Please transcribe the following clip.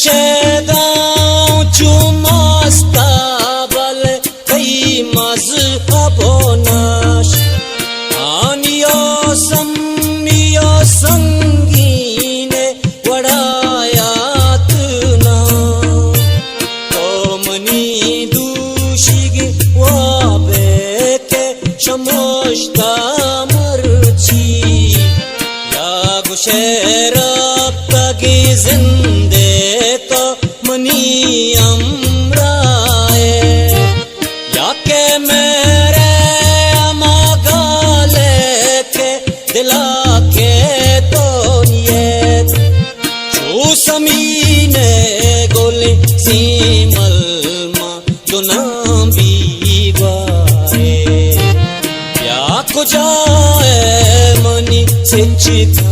शेदां चुमास्ताबल कई मज़हबोनाश आनियो सम्मियो संगीने वड़ायातना तो मनी दूशिगी वाबेके शमोश्ता मर्ची या गुशेरब तगी जिंदे तो मनी अमराए या के मेरे अमागाले के दिला के तो ये जो समीने गोले सीमल मा दुनाम बीवाए या को जाए मनी से चिता